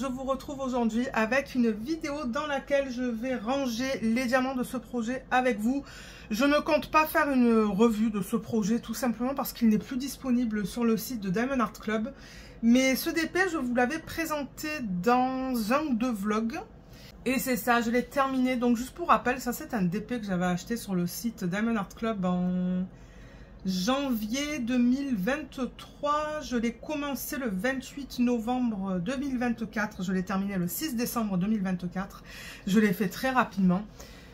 vous retrouve aujourd'hui avec une vidéo dans laquelle je vais ranger les diamants de ce projet avec vous. Je ne compte pas faire une revue de ce projet tout simplement parce qu'il n'est plus disponible sur le site de Diamond Art Club. Mais ce DP, je vous l'avais présenté dans un ou deux vlogs. Et c'est ça, je l'ai terminé. Donc juste pour rappel, ça c'est un DP que j'avais acheté sur le site Diamond Art Club en janvier 2023. Je l'ai commencé le 28 novembre 2024. Je l'ai terminé le 6 décembre 2024. Je l'ai fait très rapidement.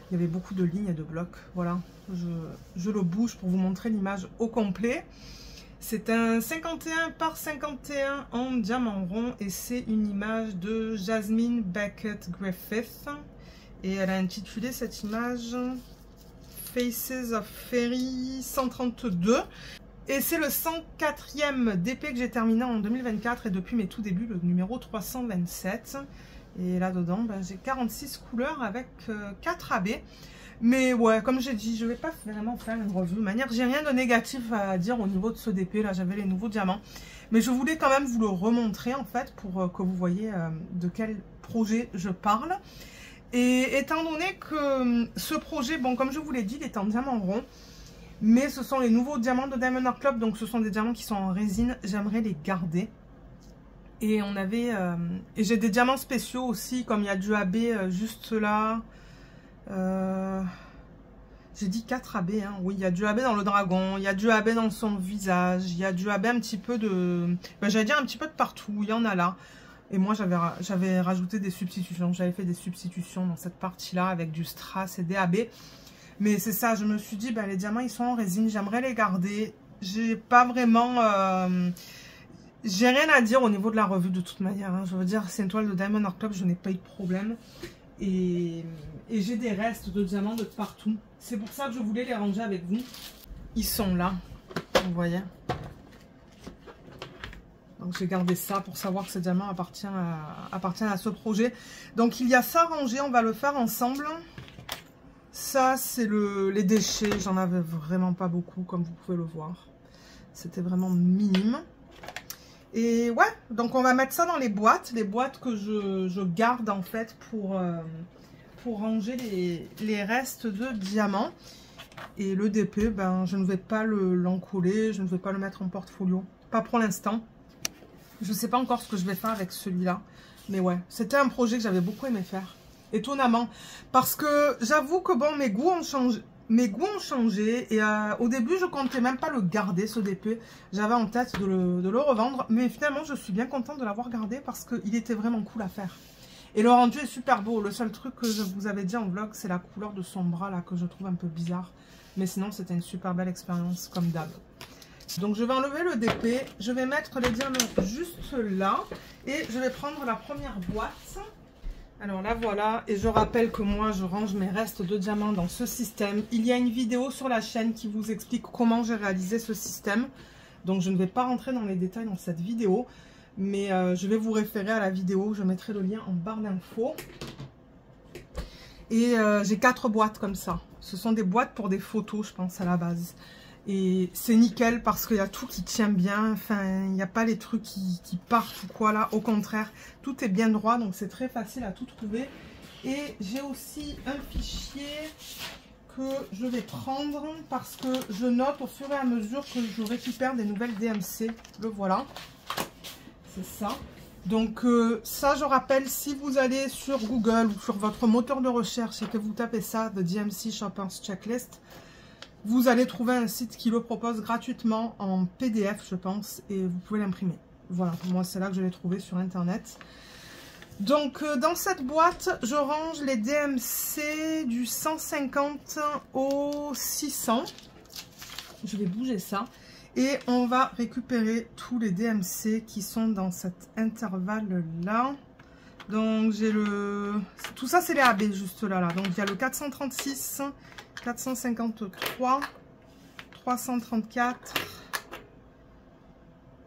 Il y avait beaucoup de lignes et de blocs. Voilà, je le bouge pour vous montrer l'image au complet. C'est un 51 par 51 en diamant rond et c'est une image de Jasmine Beckett Griffith. Et elle a intitulé cette image Faces of Fairy 132. Et c'est le 104e DP que j'ai terminé en 2024 et depuis mes tout débuts, le numéro 327. Et là-dedans, ben, j'ai 46 couleurs avec 4 AB. Mais ouais, comme j'ai dit, je ne vais pas vraiment faire une revue. De manière, j'ai rien de négatif à dire au niveau de ce DP. Là, j'avais les nouveaux diamants. Mais je voulais quand même vous le remontrer, en fait, pour que vous voyez de quel projet je parle. Et étant donné que ce projet, bon, comme je vous l'ai dit, il est en diamant rond. Mais ce sont les nouveaux diamants de Diamond Art Club. Donc, ce sont des diamants qui sont en résine. J'aimerais les garder. Et on avait... et j'ai des diamants spéciaux aussi, comme il y a du AB juste là. J'ai dit 4 AB, hein. Oui, il y a du AB dans le dragon, il y a du AB dans son visage, il y a du AB un petit peu de... Ben, j'allais dire un petit peu de partout, il y en a là. Et moi, j'avais rajouté des substitutions, j'avais fait des substitutions dans cette partie-là avec du strass et des AB. Mais c'est ça, je me suis dit, ben, les diamants, ils sont en résine, j'aimerais les garder. J'ai pas vraiment... j'ai rien à dire au niveau de la revue de toute manière, hein. Je veux dire, c'est une toile de Diamond Art Club, je n'ai pas eu de problème. Et j'ai des restes de diamants de partout. C'est pour ça que je voulais les ranger avec vous. Ils sont là, vous voyez. Donc j'ai gardé ça pour savoir que ce diamant appartient à ce projet. Donc il y a ça rangé, on va le faire ensemble. Ça c'est les déchets, j'en avais vraiment pas beaucoup comme vous pouvez le voir. C'était vraiment minime. Et ouais, donc on va mettre ça dans les boîtes que je garde en fait pour ranger les restes de diamants. Et le DP, ben, je ne vais pas l'encoller, je ne vais pas le mettre en portfolio. Pas pour l'instant. Je ne sais pas encore ce que je vais faire avec celui-là. Mais ouais, c'était un projet que j'avais beaucoup aimé faire. Étonnamment. Parce que j'avoue que bon, mes goûts ont changé. Et au début je comptais même pas le garder ce DP, j'avais en tête de le revendre, mais finalement je suis bien contente de l'avoir gardé parce qu'il était vraiment cool à faire. Et le rendu est super beau, le seul truc que je vous avais dit en vlog c'est la couleur de son bras là que je trouve un peu bizarre, mais sinon c'était une super belle expérience comme d'hab. Donc je vais enlever le DP, je vais mettre les diamants juste là et je vais prendre la première boîte. Alors là voilà, et je rappelle que moi je range mes restes de diamants dans ce système. Il y a une vidéo sur la chaîne qui vous explique comment j'ai réalisé ce système. Donc je ne vais pas rentrer dans les détails dans cette vidéo, mais je vais vous référer à la vidéo, je mettrai le lien en barre d'infos. Et j'ai 4 boîtes comme ça. Ce sont des boîtes pour des photos je pense à la base. Et c'est nickel parce qu'il y a tout qui tient bien, enfin il n'y a pas les trucs qui partent ou quoi là, au contraire, tout est bien droit donc c'est très facile à tout trouver. Et j'ai aussi un fichier que je vais prendre parce que je note au fur et à mesure que je récupère des nouvelles DMC, le voilà, c'est ça. Donc ça je rappelle, si vous allez sur Google ou sur votre moteur de recherche et que vous tapez ça, de DMC Shoppers Checklist, vous allez trouver un site qui le propose gratuitement en PDF, je pense, et vous pouvez l'imprimer. Voilà, moi c'est là que je l'ai trouvé sur internet. Donc dans cette boîte, je range les DMC du 150 au 600. Je vais bouger ça. Et on va récupérer tous les DMC qui sont dans cet intervalle-là. Donc j'ai tout ça c'est les AB juste là. Donc il y a le 436, 453, 334,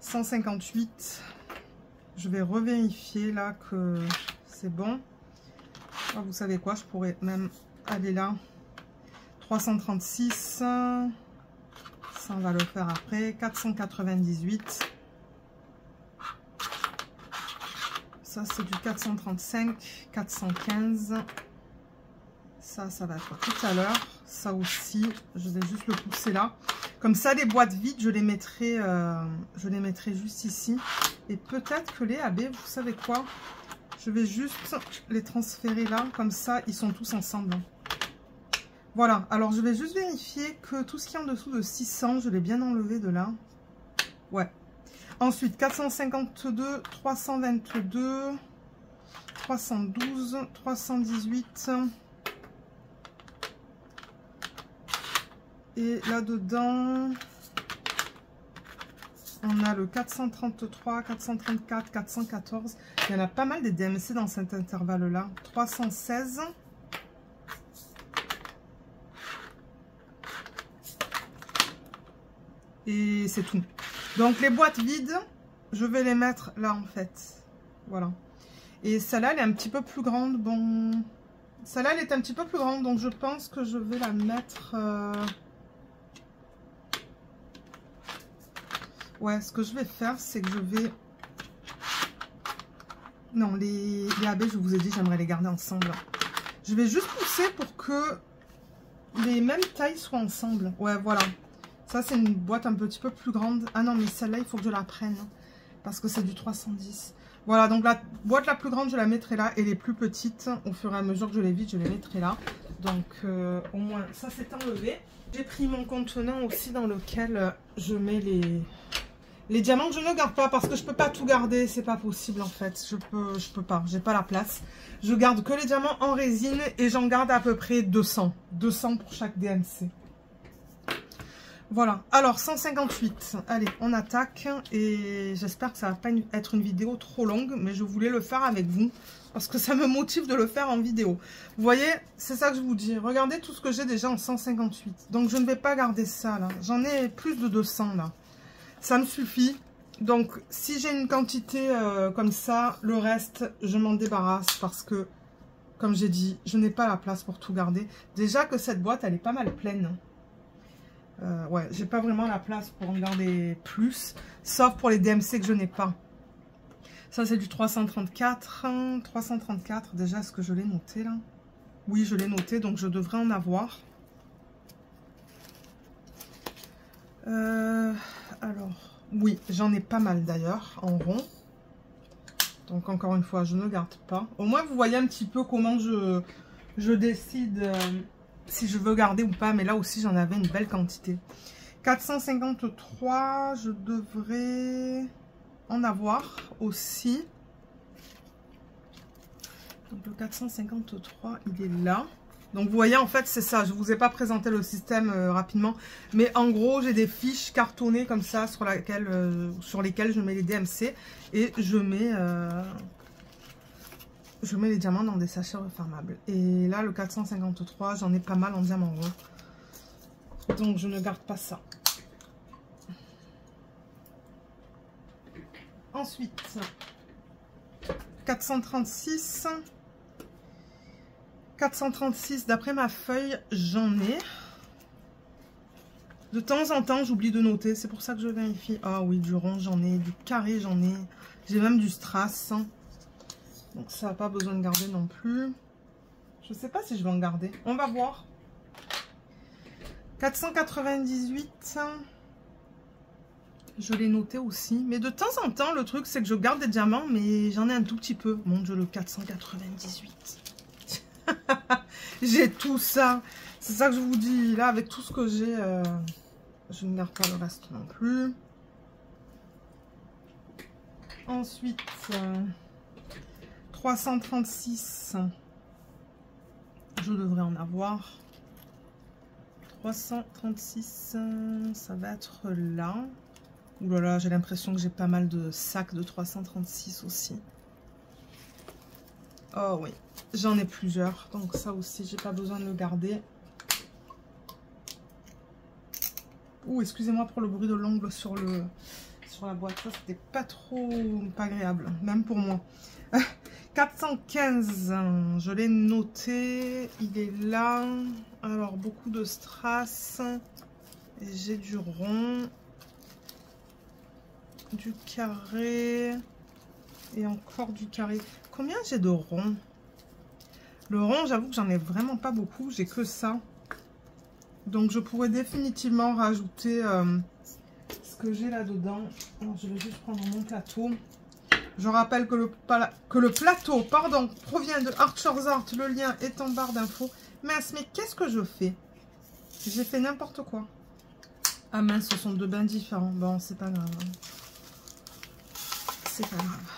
158. Je vais revérifier là que c'est bon. Ah, vous savez quoi, je pourrais même aller là. 336, ça on va le faire après. 498. Ça, c'est du 435, 415. Ça va être tout à l'heure. Ça aussi, je vais juste le pousser là. Comme ça, les boîtes vides, je les mettrai juste ici. Et peut-être que les AB, vous savez quoi? Je vais juste les transférer là. Comme ça, ils sont tous ensemble. Voilà. Alors, je vais juste vérifier que tout ce qui est en dessous de 600, je l'ai bien enlevé de là. Ouais. Ensuite, 452, 322, 312, 318... Et là-dedans, on a le 433, 434, 414. Il y en a pas mal des DMC dans cet intervalle-là. 316. Et c'est tout. Donc, les boîtes vides, je vais les mettre là, en fait. Voilà. Et celle-là, elle est un petit peu plus grande. Bon, celle-là, elle est un petit peu plus grande. Donc, je pense que je vais la mettre... Ouais, ce que je vais faire, c'est que je vais... Non, les AB, je vous ai dit, j'aimerais les garder ensemble. Je vais juste pousser pour que les mêmes tailles soient ensemble. Ouais, voilà. Ça, c'est une boîte un petit peu plus grande. Ah non, mais celle-là, il faut que je la prenne. Parce que c'est du 310. Voilà, donc la boîte la plus grande, je la mettrai là. Et les plus petites, au fur et à mesure que je les vide, je les mettrai là. Donc, au moins, ça, c'est enlevé. J'ai pris mon contenant aussi dans lequel je mets les diamants que je ne garde pas parce que je peux pas tout garder, c'est pas possible en fait. Je peux pas, j'ai pas la place. Je garde que les diamants en résine et j'en garde à peu près 200. 200 pour chaque DMC. Voilà, alors 158. Allez, on attaque et j'espère que ça va pas être une vidéo trop longue, mais je voulais le faire avec vous parce que ça me motive de le faire en vidéo. Vous voyez, c'est ça que je vous dis. Regardez tout ce que j'ai déjà en 158. Donc je ne vais pas garder ça là. J'en ai plus de 200 là. Ça me suffit. Donc, si j'ai une quantité comme ça, le reste, je m'en débarrasse parce que, comme j'ai dit, je n'ai pas la place pour tout garder. Déjà que cette boîte, elle est pas mal pleine. Ouais, j'ai pas vraiment la place pour en garder plus, sauf pour les DMC que je n'ai pas. Ça, c'est du 334. 334, déjà, est-ce que je l'ai noté là? Oui, je l'ai noté, donc je devrais en avoir. Alors, oui, j'en ai pas mal d'ailleurs, en rond. Donc, encore une fois, je ne garde pas. Au moins, vous voyez un petit peu comment je décide si je veux garder ou pas. Mais là aussi, j'en avais une belle quantité. 453, je devrais en avoir aussi. Donc, le 453, il est là. Donc, vous voyez, en fait, c'est ça. Je ne vous ai pas présenté le système rapidement. Mais en gros, j'ai des fiches cartonnées comme ça sur lesquelles je mets les DMC. Et je mets les diamants dans des sachets refermables. Et là, le 453, j'en ai pas mal en diamant rond. Donc, je ne garde pas ça. Ensuite, 436... 436, d'après ma feuille, j'en ai. De temps en temps, j'oublie de noter. C'est pour ça que je vérifie. Ah oui, du rond, j'en ai. Du carré, j'en ai. J'ai même du strass. Donc, ça n'a pas besoin de garder non plus. Je ne sais pas si je vais en garder. On va voir. 498. Je l'ai noté aussi. Mais de temps en temps, le truc, c'est que je garde des diamants, mais j'en ai un tout petit peu. Mon Dieu, le 498. J'ai tout ça. C'est ça que je vous dis. Là, avec tout ce que j'ai, je ne garde pas le reste non plus. Ensuite, 336. Je devrais en avoir. 336, ça va être là. Ouh là là, j'ai l'impression que j'ai pas mal de sacs de 336 aussi. Oh oui, j'en ai plusieurs, donc ça aussi, j'ai pas besoin de le garder. Ouh, excusez-moi pour le bruit de l'ongle sur la boîte, ça c'était pas agréable, même pour moi. 415, je l'ai noté, il est là. Alors, beaucoup de strass, j'ai du rond, du carré. Et encore du carré. Combien j'ai de ronds? Le rond, j'avoue que j'en ai vraiment pas beaucoup. J'ai que ça. Donc, je pourrais définitivement rajouter ce que j'ai là-dedans. Alors, je vais juste prendre mon plateau. Je rappelle que le plateau provient de Archer's Art. Le lien est en barre d'infos. Mince, mais qu'est-ce que je fais? J'ai fait n'importe quoi. Ah mince, ce sont deux bains différents. Bon, c'est pas grave. C'est pas grave.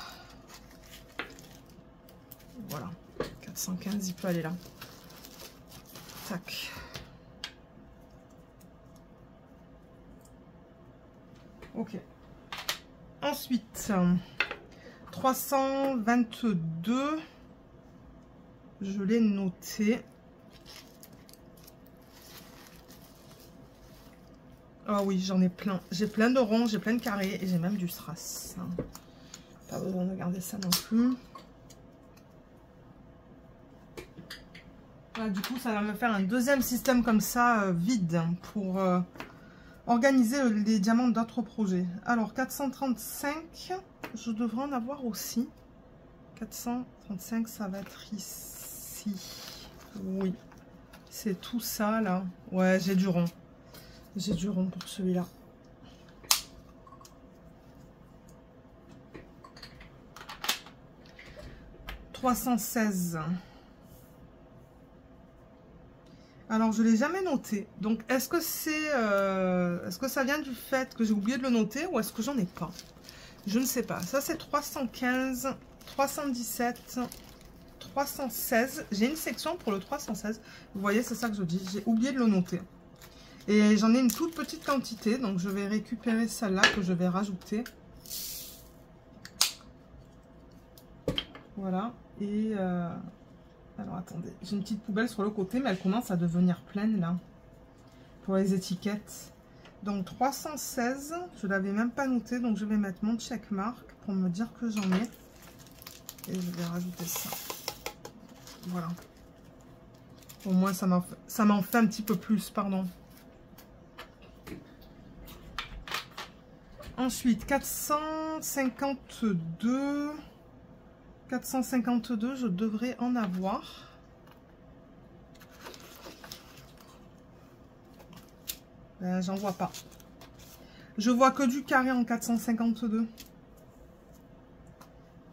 Voilà. 415, il peut aller là. Tac. Ok. Ensuite, 322. Je l'ai noté. Ah oui, j'en ai plein. J'ai plein de ronds, j'ai plein de carrés et j'ai même du strass. Pas besoin de garder ça non plus. Voilà, du coup, ça va me faire un deuxième système comme ça, vide, pour organiser les diamants d'autres projets. Alors, 435, je devrais en avoir aussi. 435, ça va être ici. Oui, c'est tout ça, là. Ouais, j'ai du rond. J'ai du rond pour celui-là. « 316. » Alors, je ne l'ai jamais noté. Donc, est-ce que ça vient du fait que j'ai oublié de le noter ou est-ce que j'en ai pas? Je ne sais pas. Ça, c'est 315, 317, 316. J'ai une section pour le 316. Vous voyez, c'est ça que je dis. J'ai oublié de le noter. Et j'en ai une toute petite quantité. Donc, je vais récupérer celle-là que je vais rajouter. Voilà. Et... alors attendez, j'ai une petite poubelle sur le côté, mais elle commence à devenir pleine là, pour les étiquettes. Donc 316, je ne l'avais même pas noté, donc je vais mettre mon checkmark pour me dire que j'en ai. Et je vais rajouter ça. Voilà. Au moins ça m'en fait un petit peu plus, pardon. Ensuite, 452... 452, je devrais en avoir. J'en vois pas. Je vois que du carré en 452.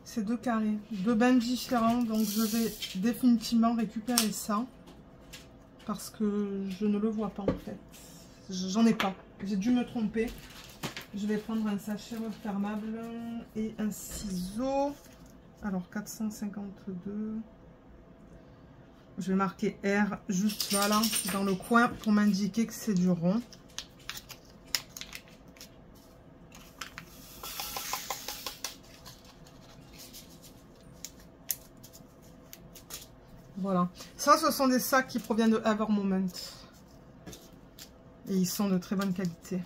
C'est deux carrés, deux bains différents. Donc je vais définitivement récupérer ça. Parce que je ne le vois pas en fait. J'en ai pas. J'ai dû me tromper. Je vais prendre un sachet refermable et un ciseau. Alors 452, je vais marquer R juste là, dans le coin pour m'indiquer que c'est du rond. Voilà. Ça, ce sont des sacs qui proviennent de Ever Moment. Et ils sont de très bonne qualité.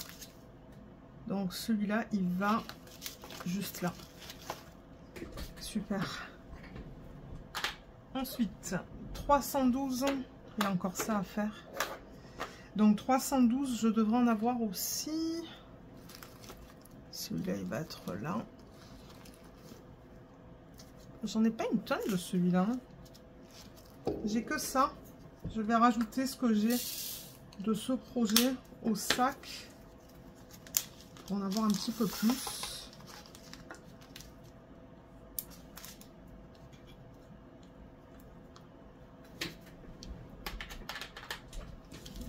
Donc celui-là, il va juste là. Super. Ensuite, 312. Il y a encore ça à faire. Donc 312, je devrais en avoir aussi. Celui-là, il va être là. J'en ai pas une tonne de celui-là. J'ai que ça. Je vais rajouter ce que j'ai de ce projet au sac. Pour en avoir un petit peu plus.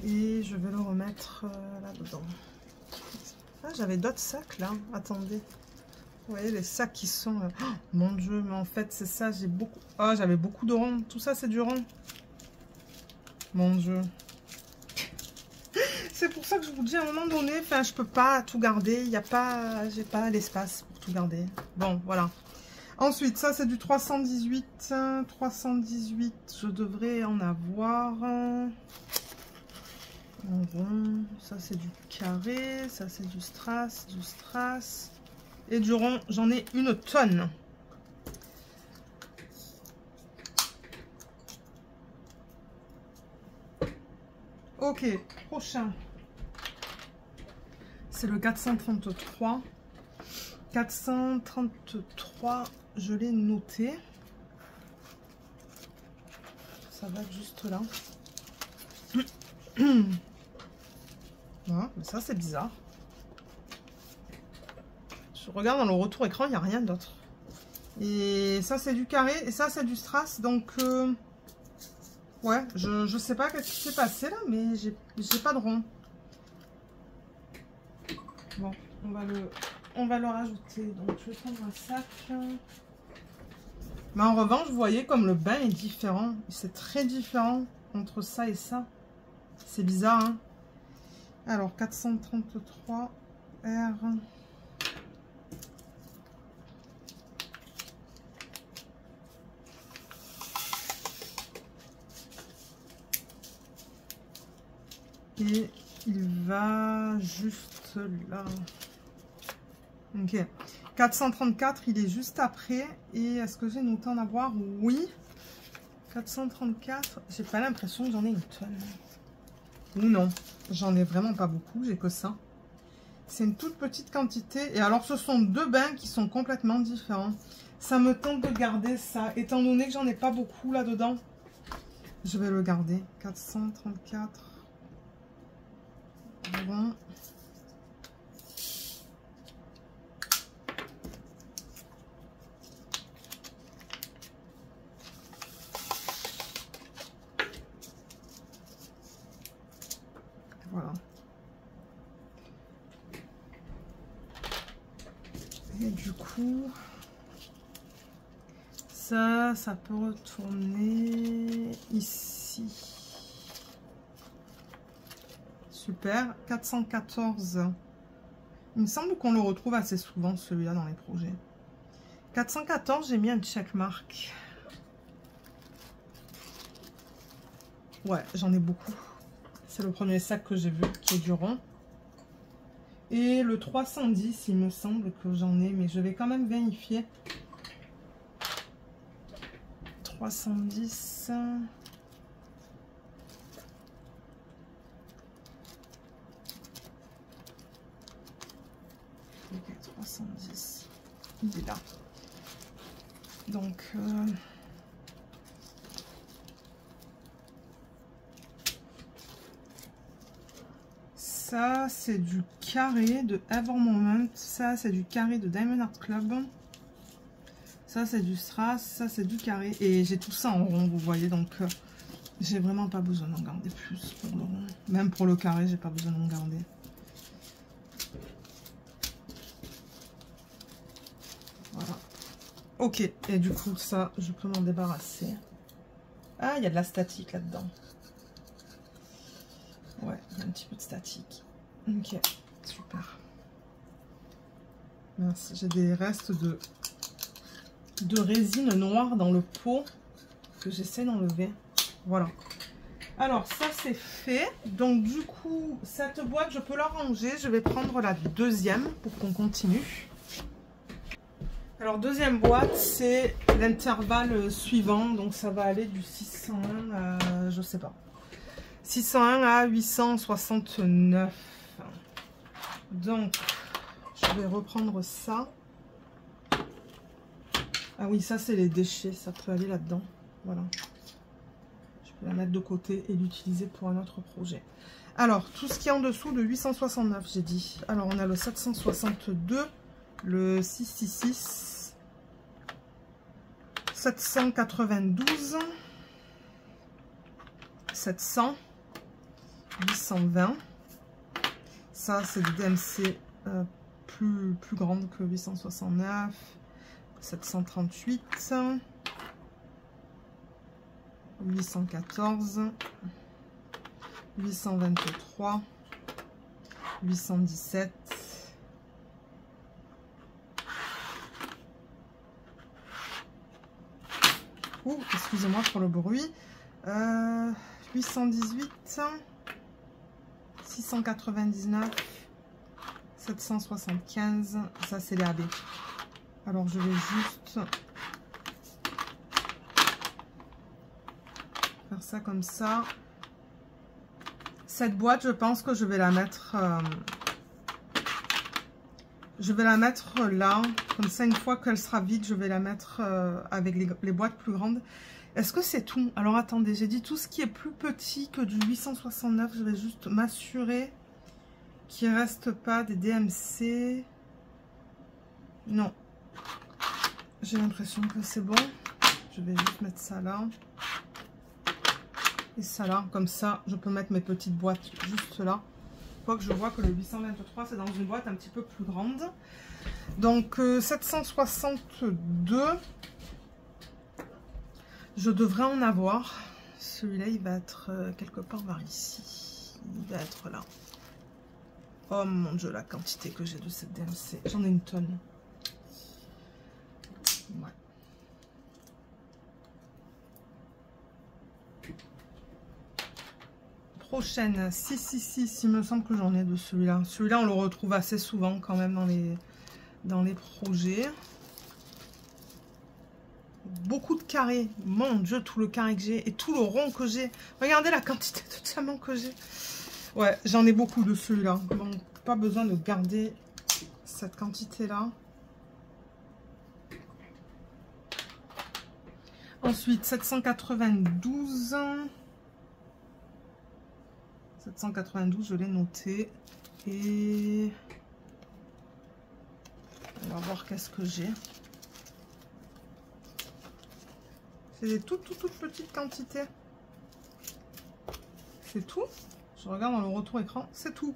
Et je vais le remettre là-dedans. Ah, j'avais d'autres sacs là. Attendez. Vous voyez les sacs qui sont... Oh, mon Dieu, mais en fait c'est ça. J'ai beaucoup... Ah, j'avais beaucoup de ronds. Tout ça c'est du rond. Mon Dieu. C'est pour ça que je vous dis à un moment donné, enfin je peux pas tout garder. Il n'y a pas... J'ai pas l'espace pour tout garder. Bon, voilà. Ensuite, ça c'est du 318. 318, je devrais en avoir... En rond, ça c'est du carré, ça c'est du strass, et du rond, j'en ai une tonne. Ok, prochain. C'est le 433. 433, je l'ai noté. Ça va être juste là. Voilà, mais ça c'est bizarre. Je regarde dans le retour écran, il n'y a rien d'autre. Et ça c'est du carré et ça c'est du strass. Donc ouais, je sais pas qu'est-ce qui s'est passé là, mais j'ai pas de rond. Bon, on va le rajouter. Donc je vais prendre un sac. Mais en revanche, vous voyez comme le bain est différent. C'est très différent entre ça et ça. C'est bizarre, hein. Alors, 433 R. Et il va juste là. Ok. 434, il est juste après. Et est-ce que j'ai une tonne à voir? Oui. 434, j'ai pas l'impression que j'en ai une tonne. Ou non, j'en ai vraiment pas beaucoup, j'ai que ça. C'est une toute petite quantité. Et alors, ce sont deux bains qui sont complètement différents. Ça me tente de garder ça. Étant donné que j'en ai pas beaucoup là-dedans, je vais le garder. 434. Bon. Voilà. Et du coup, ça peut retourner ici. Super. 414. Il me semble qu'on le retrouve assez souvent, celui-là, dans les projets. 414, j'ai mis un checkmark. Ouais, j'en ai beaucoup. C'est le premier sac que j'ai vu, qui est du rond. Et le 310, il me semble que j'en ai, mais je vais quand même vérifier. 310. Ok, 310. Il est là. Donc... ça, c'est du carré de Ever Moment. Ça, c'est du carré de Diamond Art Club. Ça, c'est du strass. Ça, c'est du carré. Et j'ai tout ça en rond, vous voyez. Donc, j'ai vraiment pas besoin d'en garder plus pour le rond. Même pour le carré, j'ai pas besoin d'en garder. Voilà. Ok. Et du coup, ça, je peux m'en débarrasser. Ah, il y a de la statique là-dedans. Ouais, il y a un petit peu de statique. Ok, super. Merci, j'ai des restes de résine noire dans le pot que j'essaie d'enlever. Voilà. Alors, ça c'est fait. Donc, du coup, cette boîte, je peux la ranger. Je vais prendre la deuxième pour qu'on continue. Alors, deuxième boîte, c'est l'intervalle suivant. Donc, ça va aller du 601 à, je sais pas. 601 à 869. Donc, je vais reprendre ça. Ah oui, ça, c'est les déchets. Ça peut aller là-dedans. Voilà. Je peux la mettre de côté et l'utiliser pour un autre projet. Alors, tout ce qui est en dessous de 869, j'ai dit. Alors, on a le 762, le 666, 792, 700, 820. Ça, c'est du DMC plus grande que 869. 738. 814. 823. 817. Ouh, excusez-moi pour le bruit. 818. 699, 775, ça c'est les AB. Alors je vais juste faire ça comme ça. Cette boîte, je pense que je vais la mettre Je vais la mettre là, comme ça une fois qu'elle sera vide, je vais la mettre avec les boîtes plus grandes. Est-ce que c'est tout? Alors attendez, j'ai dit tout ce qui est plus petit que du 869, je vais juste m'assurer qu'il ne reste pas des DMC. Non, j'ai l'impression que c'est bon. Je vais juste mettre ça là. Et ça là, comme ça, je peux mettre mes petites boîtes juste là. Quoique je vois que le 823, c'est dans une boîte un petit peu plus grande. Donc 762, je devrais en avoir. Celui-là, il va être quelque part vers ici. Il va être là. Oh mon Dieu, la quantité que j'ai de cette DMC. J'en ai une tonne. Ouais. Prochaine, 666, il me semble que j'en ai de celui-là. Celui-là, on le retrouve assez souvent quand même dans les projets. Beaucoup de carrés. Mon Dieu, tout le carré que j'ai et tout le rond que j'ai. Regardez la quantité de diamants que j'ai. Ouais, j'en ai beaucoup de celui-là. Donc, pas besoin de garder cette quantité-là. Ensuite, 792. 792, je l'ai noté. Et on va voir qu'est-ce que j'ai. C'est des toutes petites quantités. C'est tout. Je regarde dans le retour écran. C'est tout.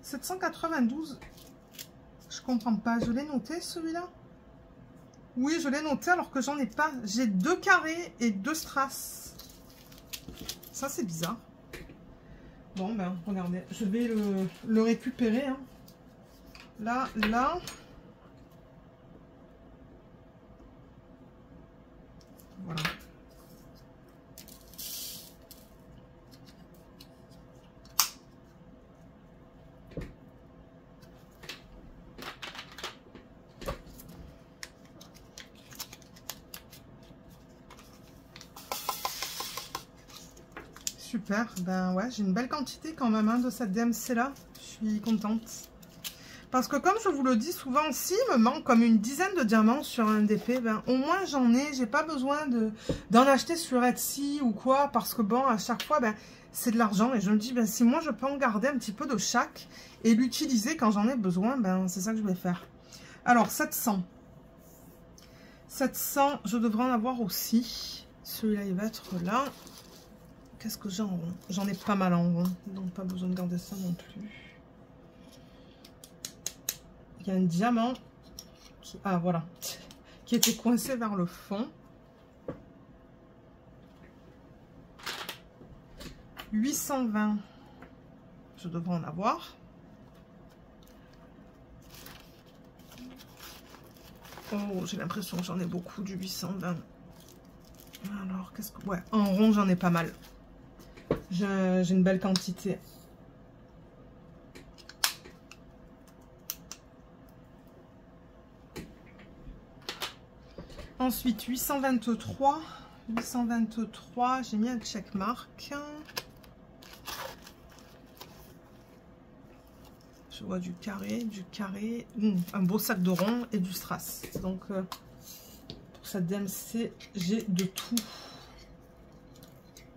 792. Je comprends pas. Je l'ai noté celui-là? Oui, je l'ai noté alors que j'en ai pas. J'ai 2 carrés et 2 strass. Ça, c'est bizarre. Bon, ben, regardez, je vais le récupérer. Hein. Là. Voilà. Super, ben ouais, j'ai une belle quantité quand même hein, de cette DMC là, je suis contente. Parce que comme je vous le dis souvent, s'il me manque comme une dizaine de diamants sur un DP, ben au moins j'en ai, j'ai pas besoin d'en acheter sur Etsy ou quoi, parce que bon, à chaque fois, ben c'est de l'argent et je me dis, ben si moi je peux en garder un petit peu de chaque et l'utiliser quand j'en ai besoin, ben c'est ça que je vais faire. Alors 700, je devrais en avoir aussi, celui-là il va être là. Qu'est-ce que j'ai en rond? J'en ai pas mal en rond, donc pas besoin de garder ça non plus. Il y a un diamant qui, ah voilà, qui était coincé vers le fond. 820, je devrais en avoir. Oh, j'ai l'impression que j'en ai beaucoup du 820. Alors, qu'est-ce que... Ouais, en rond, j'en ai pas mal. J'ai une belle quantité. Ensuite, 823. 823, j'ai mis un checkmark. Je vois du carré, un beau sac de rond et du strass. Donc, pour cette DMC, j'ai de tout.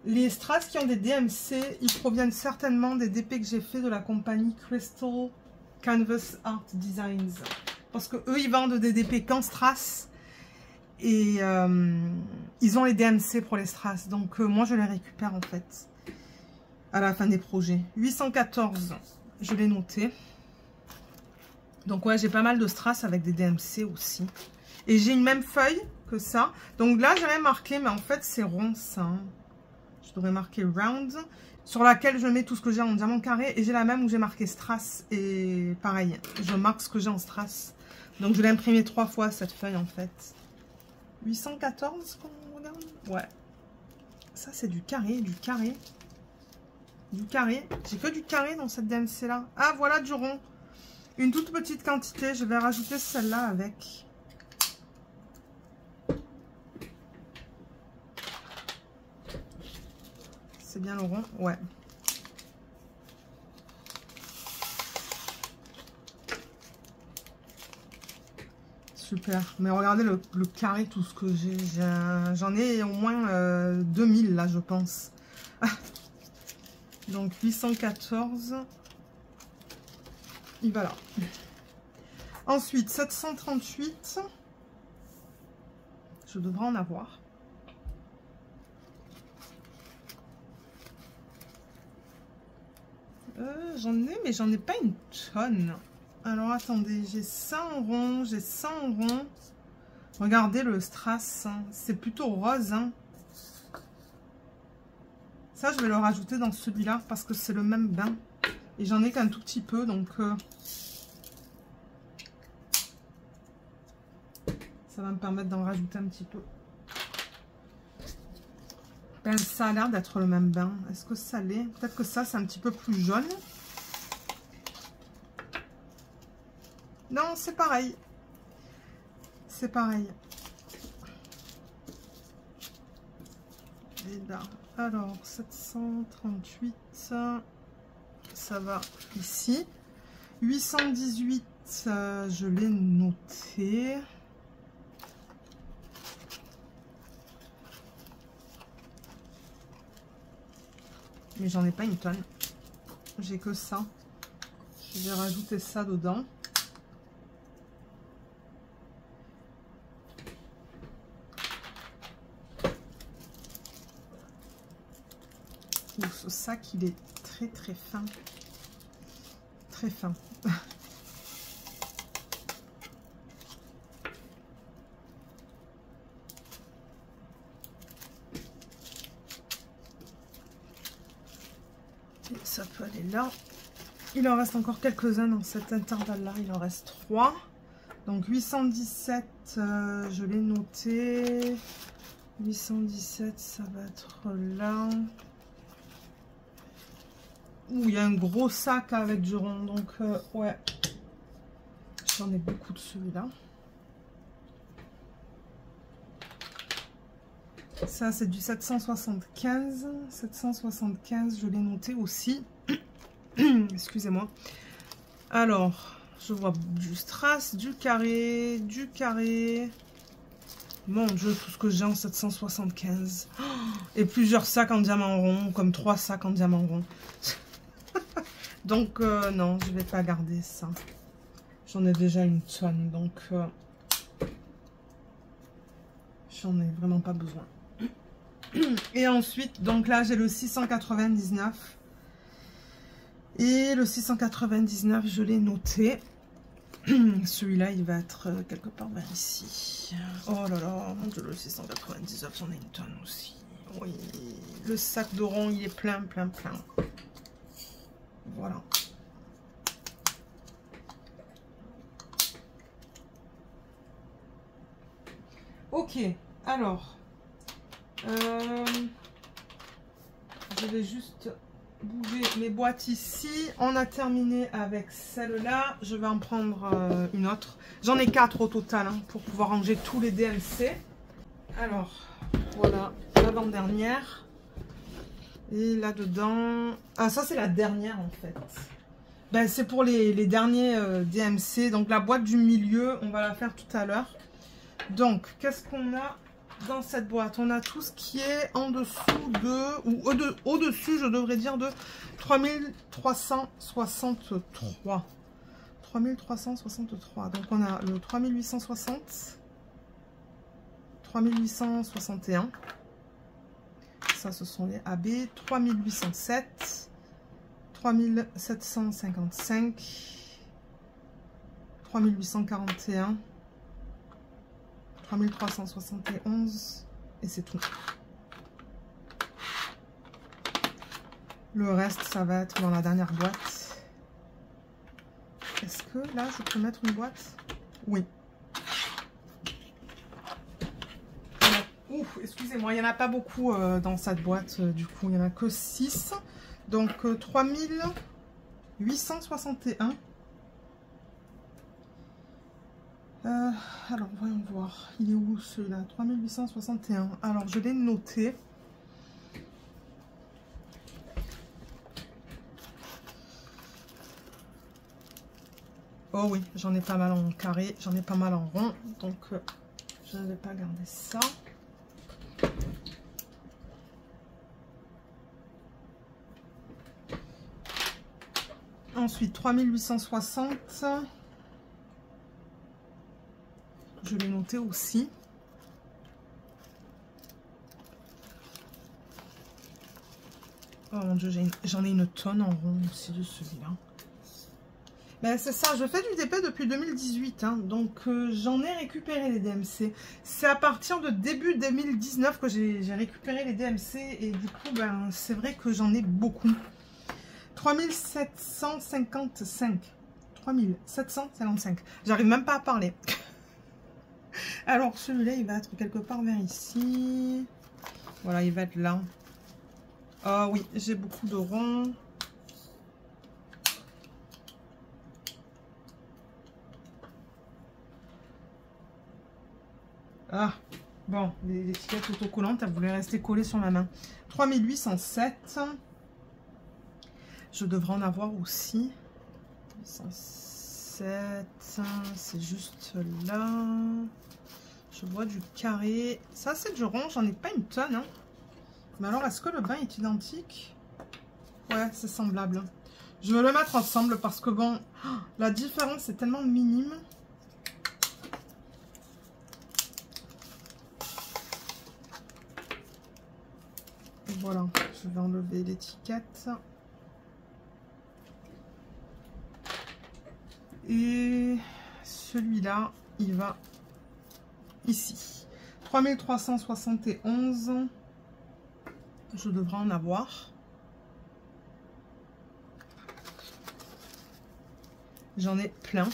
Les strass qui ont des DMC, ils proviennent certainement des DP que j'ai fait de la compagnie Crystal Canvas Art Designs. Parce que eux, ils vendent des DP qu'en strass. Et ils ont les DMC pour les strass. Donc moi, je les récupère en fait à la fin des projets. 814, je l'ai noté. Donc ouais, j'ai pas mal de strass avec des DMC aussi. Et j'ai une même feuille que ça. Donc là, j'avais marqué, mais en fait, c'est rond ça. Hein. Je devrais marquer round, sur laquelle je mets tout ce que j'ai en diamant carré. Et j'ai la même où j'ai marqué strass. Et pareil, je marque ce que j'ai en strass. Donc je l'ai imprimé 3 fois cette feuille en fait. 814 qu'on regarde. Ouais. Ça c'est du carré, du carré. Du carré. J'ai que du carré dans cette DMC là. Ah voilà du rond. Une toute petite quantité. Je vais rajouter celle-là avec. C'est bien le rond, ouais. Super. Mais regardez le carré, tout ce que j'ai. J'en ai au moins 2000 là, je pense. Donc 814. Il va là. Ensuite, 738. Je devrais en avoir. J'en ai, mais j'en ai pas une tonne. Alors, attendez, j'ai ça en rond, j'ai ça en rond. Regardez le strass, hein. C'est plutôt rose. Hein. Ça, je vais le rajouter dans celui-là parce que c'est le même bain. Et j'en ai qu'un tout petit peu, donc... ça va me permettre d'en rajouter un petit peu. Ben, ça a l'air d'être le même bain. Est-ce que ça l'est? Peut-être que ça, c'est un petit peu plus jaune. Non, c'est pareil. C'est pareil. Et là, alors, 738, ça va ici. 818, je l'ai noté. Mais j'en ai pas une tonne. J'ai que ça. Je vais rajouter ça dedans. Ce sac, il est très très fin. Très fin. Et ça peut aller là. Il en reste encore quelques-uns dans cet intervalle-là. Il en reste 3. Donc 817, je l'ai noté. 817, ça va être là. Ouh, il y a un gros sac avec du rond. Donc, ouais. J'en ai beaucoup de celui-là. Ça, c'est du 775. 775, je l'ai noté aussi. Excusez-moi. Alors, je vois du strass, du carré, du carré. Mon Dieu, tout ce que j'ai en 775. Et plusieurs sacs en diamant rond, comme 3 sacs en diamant rond. Donc, non, je vais pas garder ça. J'en ai déjà une tonne, donc j'en ai vraiment pas besoin. Et ensuite, donc là, j'ai le 699. Et le 699, je l'ai noté. Celui-là, il va être quelque part vers ici. Oh là là, mon Dieu, le 699, j'en ai une tonne aussi. Oui, le sac de rond, il est plein, plein, plein. Voilà. Ok, alors, je vais juste bouger mes boîtes ici. On a terminé avec celle-là. Je vais en prendre une autre. J'en ai 4 au total hein, pour pouvoir ranger tous les DMC. Alors, voilà, l'avant-dernière. Et là-dedans... Ah, ça, c'est la dernière, en fait. Ben, c'est pour les derniers DMC. Donc, la boîte du milieu, on va la faire tout à l'heure. Donc, qu'est-ce qu'on a dans cette boîte? On a tout ce qui est en dessous de... Ou au-dessus, je devrais dire, de 3363. 3363. Donc, on a le 3860. 3861. Ça, ce sont les AB. 3807. 3755. 3841. 3371 et c'est tout. Le reste, ça va être dans la dernière boîte. Est-ce que là, je peux mettre une boîte? Oui. Ouf, excusez-moi, il n'y en a pas beaucoup dans cette boîte. Du coup, il n'y en a que 6. Donc, 3861. Alors, voyons voir. Il est où celui-là? 3861. Alors, je l'ai noté. Oh oui, j'en ai pas mal en carré, j'en ai pas mal en rond, donc je ne vais pas garder ça. Ensuite, 3860. Je l'ai noté aussi. Oh mon dieu, j'en ai une tonne en rond aussi de celui-là. Ben c'est ça, je fais du DP depuis 2018, hein, donc j'en ai récupéré les DMC. C'est à partir de début 2019 que j'ai récupéré les DMC et du coup, ben c'est vrai que j'en ai beaucoup. 3755. 3755. J'arrive même pas à parler. Alors celui-là, il va être quelque part vers ici. Voilà, il va être là. Ah oui, j'ai beaucoup de ronds. Ah, bon, l'étiquette autocollante, elle voulait rester collée sur ma main. 3807. Je devrais en avoir aussi. 807, c'est juste là. Je vois du carré. Ça, c'est du rond, j'en ai pas une tonne. Hein. Mais alors, est-ce que le bain est identique? Ouais, c'est semblable. Je vais le mettre ensemble parce que bon, la différence est tellement minime. Voilà, je vais enlever l'étiquette. Et celui-là, il va ici. 3371. Je devrais en avoir. J'en ai plein.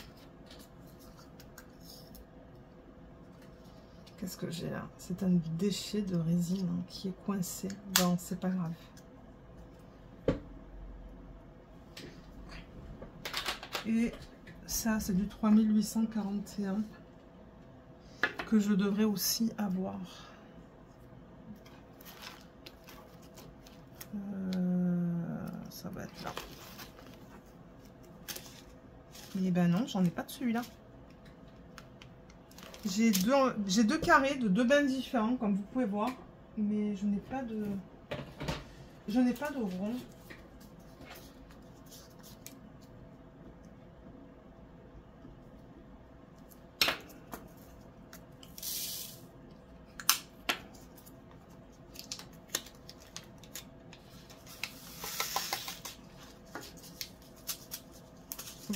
Qu'est-ce que j'ai là? C'est un déchet de résine hein, qui est coincé. Bon, c'est pas grave. Et ça, c'est du 3841 que je devrais aussi avoir. Ça va être là. Et ben non, j'en ai pas de celui-là. J'ai deux carrés de deux bains différents, comme vous pouvez voir, mais je n'ai pas de rond.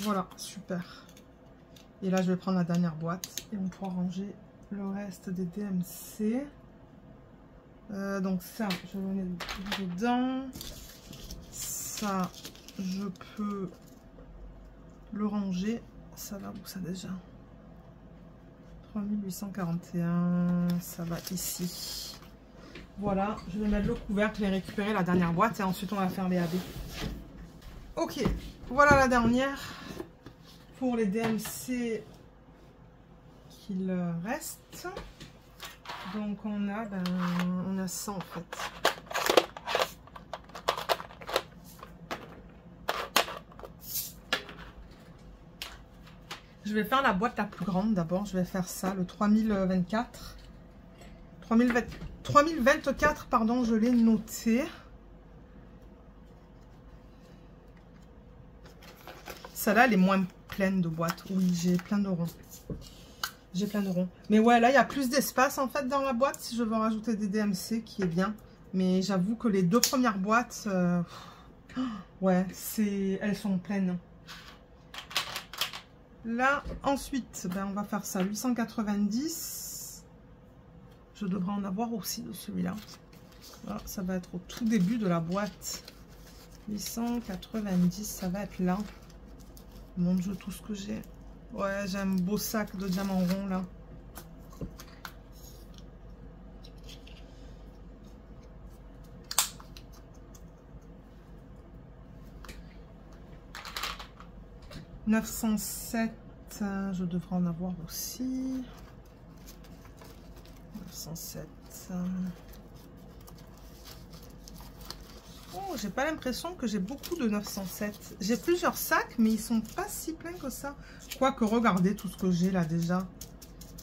Voilà, super. Et là, je vais prendre la dernière boîte et on pourra ranger le reste des DMC. Donc ça, je le mets dedans. Ça, je peux le ranger. Ça va où ça déjà? 3841, ça va ici. Voilà, je vais mettre le couvercle et récupérer la dernière boîte et ensuite on va faire les AB. Ok, voilà la dernière. Pour les DMC qu'il reste. Donc on a 100 en fait. Je vais faire la boîte la plus grande d'abord. Je vais faire ça, le 3024. 3024, pardon, je l'ai noté. Celle-là, elle est moins pleine de boîtes. Oui, j'ai plein de ronds. J'ai plein de ronds. Mais ouais, là, il y a plus d'espace en fait dans la boîte si je veux rajouter des DMC, qui est bien. Mais j'avoue que les deux premières boîtes, ouais, elles sont pleines. Là, ensuite, ben, on va faire ça. 890. Je devrais en avoir aussi de celui-là. Là, ça va être au tout début de la boîte. 890, ça va être là. Mon Dieu, tout ce que j'ai. Ouais, j'ai un beau sac de diamants ronds là. « 907, je devrais en avoir aussi. 907. Oh, j'ai pas l'impression que j'ai beaucoup de 907. J'ai plusieurs sacs, mais ils sont pas si pleins que ça. Quoique, regardez tout ce que j'ai là déjà.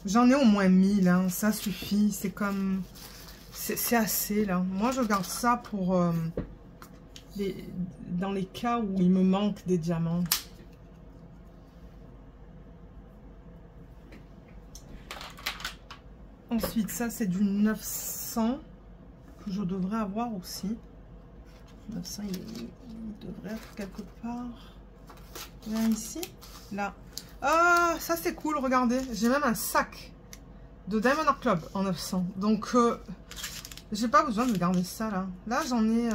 J'en ai au moins 1000, hein. Ça suffit. C'est comme... C'est assez, là. Moi, je garde ça pour... dans les cas où il me manque des diamants. Ensuite, ça, c'est du 900 que je devrais avoir aussi. 900, il devrait être quelque part. Là, ici. Là. Ah, ça, c'est cool, regardez. J'ai même un sac de Diamond Art Club en 900. Donc, j'ai pas besoin de garder ça, là. Là, j'en ai...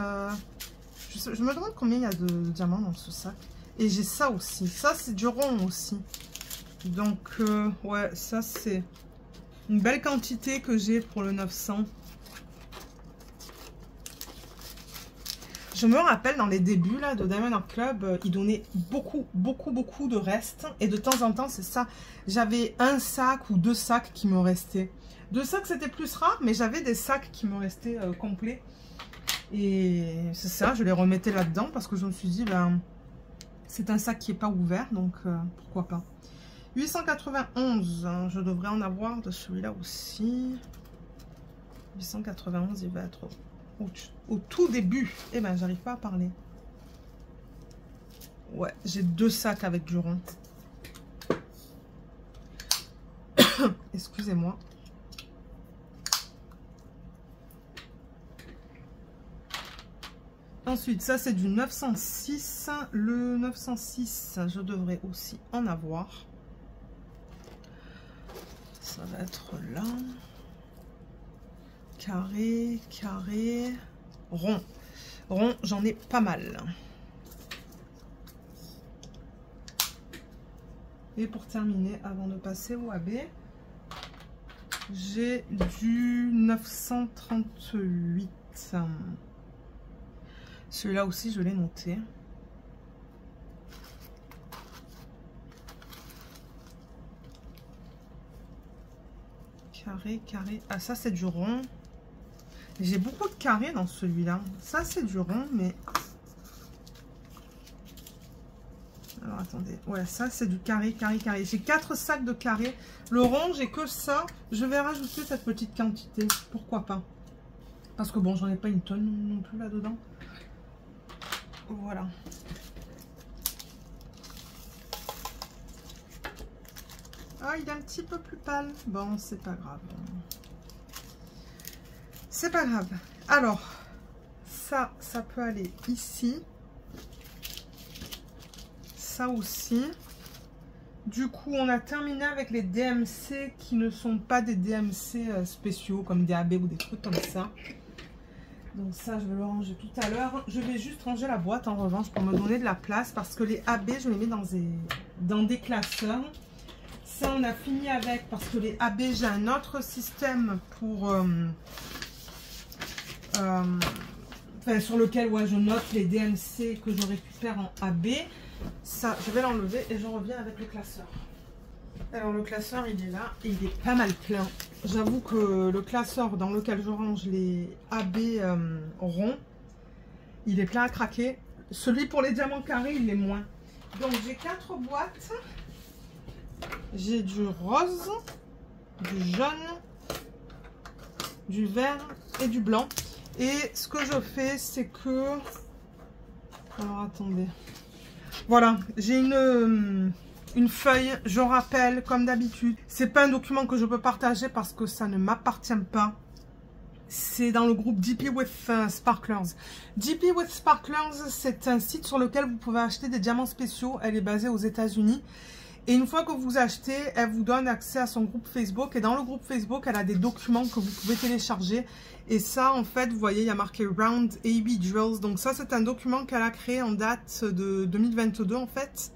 je me demande combien il y a de diamants dans ce sac. Et j'ai ça aussi. Ça, c'est du rond aussi. Donc, ouais, ça, c'est une belle quantité que j'ai pour le 900. Je me rappelle dans les débuts là, de Diamond Art Club, ils donnaient beaucoup de restes. Et de temps en temps, c'est ça. J'avais un sac ou 2 sacs qui me restaient. 2 sacs, c'était plus rare, mais j'avais des sacs qui me restaient complets. Et c'est ça, je les remettais là-dedans parce que je me suis dit, ben, c'est un sac qui n'est pas ouvert, donc pourquoi pas. 891, hein, je devrais en avoir de celui-là aussi. 891, il va être au tout début. Eh ben, j'arrive pas à parler. Ouais, j'ai 2 sacs avec du rond. Excusez-moi. Ensuite, ça c'est du 906. Le 906, je devrais aussi en avoir. Ça va être là. Carré, carré, rond. Rond, j'en ai pas mal. Et pour terminer, avant de passer au AB, j'ai du 938. Celui-là aussi, je l'ai noté. Carré, carré. Ah, ça, c'est du rond. J'ai beaucoup de carrés dans celui-là. Ça, c'est du rond, mais... Alors, attendez. Ouais, ça, c'est du carré, carré, carré. J'ai 4 sacs de carré. Le rond, j'ai que ça. Je vais rajouter cette petite quantité. Pourquoi pas? Parce que, bon, j'en ai pas une tonne non plus là-dedans. Voilà. Ah, il est un petit peu plus pâle. Bon, c'est pas grave. C'est pas grave. Alors, ça peut aller ici. Ça aussi. Du coup, on a terminé avec les DMC qui ne sont pas des DMC spéciaux, comme des AB ou des trucs comme ça. Donc ça, je vais le ranger tout à l'heure. Je vais juste ranger la boîte en revanche pour me donner de la place. Parce que les AB, je les mets dans des classeurs. Ça, on a fini avec, parce que les AB, j'ai un autre système pour... enfin, sur lequel ouais, je note les DMC que je récupère en AB. Ça, je vais l'enlever et je reviens avec le classeur. Alors, le classeur, il est là et il est pas mal plein. J'avoue que le classeur dans lequel je range les AB ronds, il est plein à craquer. Celui pour les diamants carrés, il est moins. Donc, j'ai 4 boîtes. J'ai du rose, du jaune, du vert et du blanc. Et ce que je fais, c'est que... Alors, attendez. Voilà, j'ai une feuille, je rappelle, comme d'habitude. C'est pas un document que je peux partager parce que ça ne m'appartient pas. C'est dans le groupe DP with Sparklers. DP with Sparklers, c'est un site sur lequel vous pouvez acheter des diamants spéciaux. Elle est basée aux États-Unis. Et une fois que vous achetez, elle vous donne accès à son groupe Facebook. Et dans le groupe Facebook, elle a des documents que vous pouvez télécharger. Et ça, en fait, vous voyez, il y a marqué Round AB Drills. Donc ça, c'est un document qu'elle a créé en date de 2022, en fait.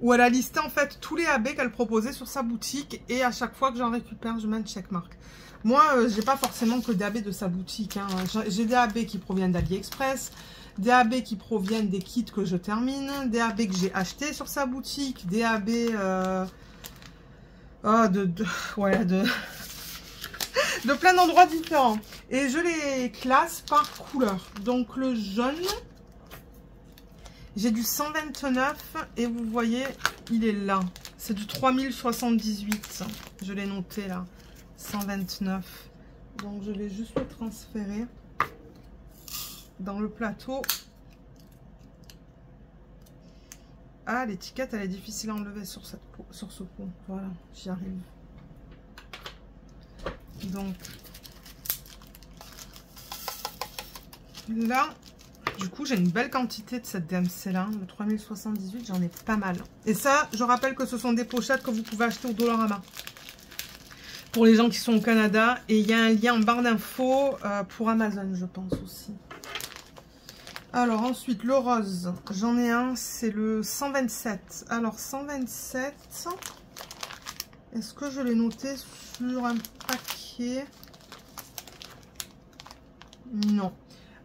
Où elle a listé, en fait, tous les AB qu'elle proposait sur sa boutique. Et à chaque fois que j'en récupère, je mets un checkmark. Moi, j'ai pas forcément que des AB de sa boutique. Hein. J'ai des AB qui proviennent d'AliExpress. Des AB qui proviennent des kits que je termine, des AB que j'ai achetés sur sa boutique, des AB de plein d'endroits différents. Et je les classe par couleur. Donc le jaune, j'ai du 129 et vous voyez, il est là. C'est du 3078. Je l'ai noté là, 129. Donc je vais juste le transférer dans le plateau. Ah, l'étiquette, elle est difficile à enlever sur ce pot. Voilà, j'y arrive. Donc, là, du coup, j'ai une belle quantité de cette DMC-là. Le 3078, j'en ai pas mal. Et ça, je rappelle que ce sont des pochettes que vous pouvez acheter au Dollarama. Pour les gens qui sont au Canada. Et il y a un lien en barre d'infos pour Amazon, je pense aussi. Alors ensuite, le rose, j'en ai un, c'est le 127. Alors 127, est-ce que je l'ai noté sur un paquet? Non.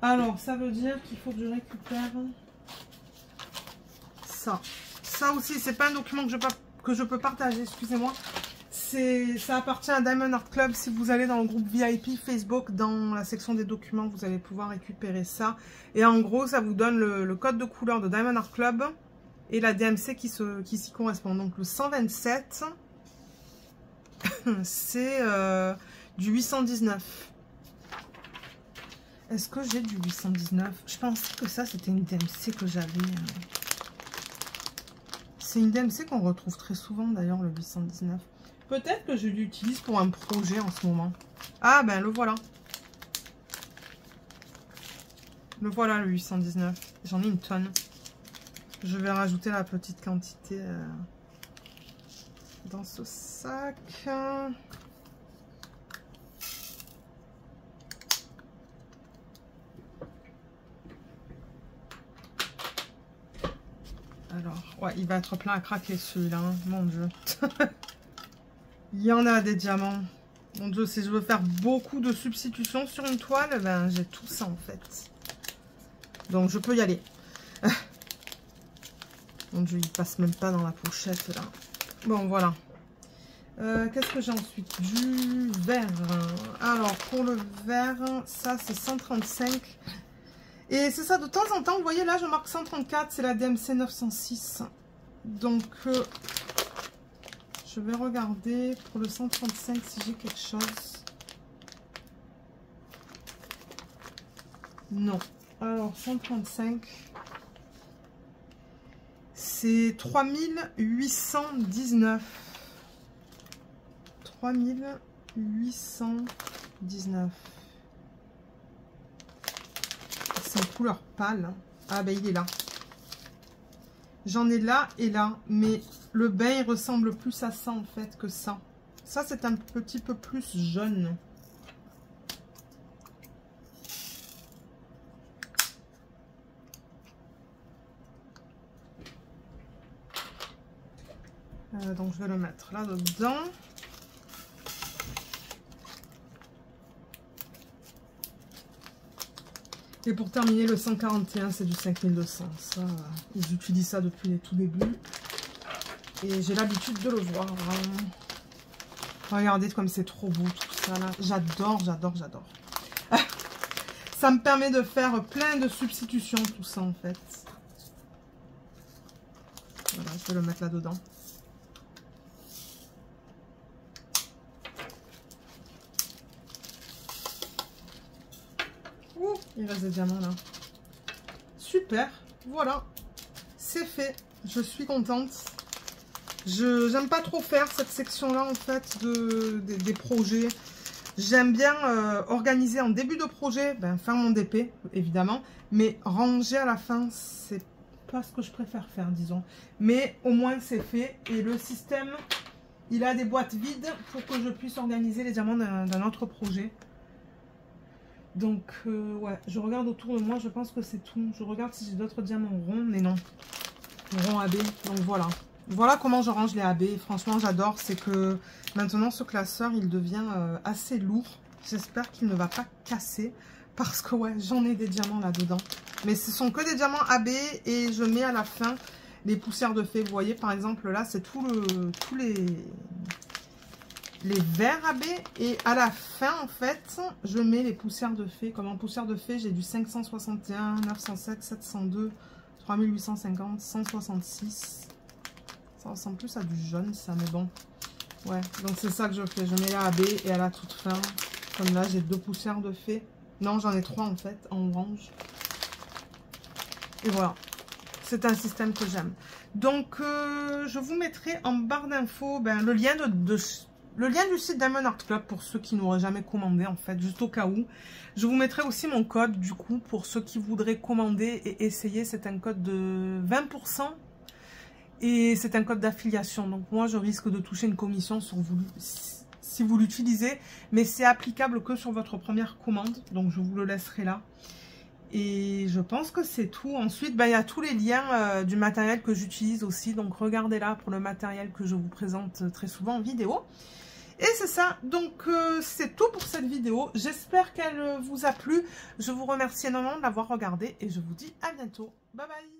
Alors ça veut dire qu'il faut que je récupère ça. Ça aussi, c'est pas un document que je peux partager, excusez-moi. Ça appartient à Diamond Art Club. Si vous allez dans le groupe VIP Facebook, dans la section des documents, vous allez pouvoir récupérer ça. Et en gros, ça vous donne le code de couleur de Diamond Art Club et la DMC qui s'y correspond. Donc le 127, c'est du 819. Est-ce que j'ai du 819? Je pensais que ça, c'était une DMC que j'avais. C'est une DMC qu'on retrouve très souvent d'ailleurs, le 819. Peut-être que je l'utilise pour un projet en ce moment. Ah ben le voilà. Le voilà le 819. J'en ai une tonne. Je vais rajouter la petite quantité dans ce sac. Alors, ouais, il va être plein à craquer celui-là, hein. Mon Dieu. Il y en a des diamants. Mon Dieu, si je veux faire beaucoup de substitutions sur une toile, ben j'ai tout ça en fait. Donc je peux y aller. Mon Dieu, il passe même pas dans la pochette là. Bon, voilà. Qu'est-ce que j'ai ensuite? Du vert. Alors, pour le vert, ça c'est 135. Et c'est ça, de temps en temps, vous voyez là, je marque 134, c'est la DMC 906. Donc, je vais regarder pour le 135 si j'ai quelque chose. Non. Alors, 135, c'est 3819. 3819. C'est en couleur pâle. Ah ben il est là. J'en ai là et là. Mais le bain il ressemble plus à ça en fait que ça. Ça c'est un petit peu plus jaune. Donc je vais le mettre là dedans. Et pour terminer, le 141, c'est du 5200. Ça, j'utilise ça depuis les tout débuts. Et j'ai l'habitude de le voir. Regardez comme c'est trop beau tout ça là. J'adore, j'adore, j'adore. Ça me permet de faire plein de substitutions, tout ça en fait. Voilà, je vais le mettre là-dedans. Il reste des diamants là. Super, voilà, c'est fait. Je suis contente. J'aime pas trop faire cette section là en fait des projets. J'aime bien organiser en début de projet, ben, faire mon DP évidemment, mais ranger à la fin c'est pas ce que je préfère faire, disons. Mais au moins c'est fait et le système il a des boîtes vides pour que je puisse organiser les diamants d'un autre projet. Donc, ouais, je regarde autour de moi, je pense que c'est tout. Je regarde si j'ai d'autres diamants ronds, mais non. Ronds AB, donc voilà. Voilà comment je range les AB. Franchement, j'adore. C'est que maintenant, ce classeur, il devient assez lourd. J'espère qu'il ne va pas casser. Parce que, ouais, j'en ai des diamants là-dedans. Mais ce sont que des diamants AB et je mets à la fin les poussières de fée. Vous voyez, par exemple, là, c'est tous les les verres à baies. Et à la fin, en fait, je mets les poussières de fée. Comme en poussière de fée, j'ai du 561, 907, 702, 3850, 166. Ça ressemble plus à du jaune, ça, mais bon. Ouais, donc c'est ça que je fais. Je mets la à baies et à la toute fin. Comme là, j'ai 2 poussières de fée. Non, j'en ai 3 en fait, en orange. Et voilà. C'est un système que j'aime. Donc, je vous mettrai en barre d'infos le lien le lien du site Diamond Art Club pour ceux qui n'auraient jamais commandé, en fait, juste au cas où. Je vous mettrai aussi mon code, du coup, pour ceux qui voudraient commander et essayer. C'est un code de 20%. Et c'est un code d'affiliation. Donc, moi, je risque de toucher une commission sur vous, si vous l'utilisez. Mais c'est applicable que sur votre première commande. Donc, je vous le laisserai là. Et je pense que c'est tout. Ensuite, il y a tous les liens du matériel que j'utilise aussi. Donc, regardez là pour le matériel que je vous présente très souvent en vidéo. Et c'est ça. Donc, c'est tout pour cette vidéo. J'espère qu'elle vous a plu. Je vous remercie énormément de l'avoir regardée. Et je vous dis à bientôt. Bye bye.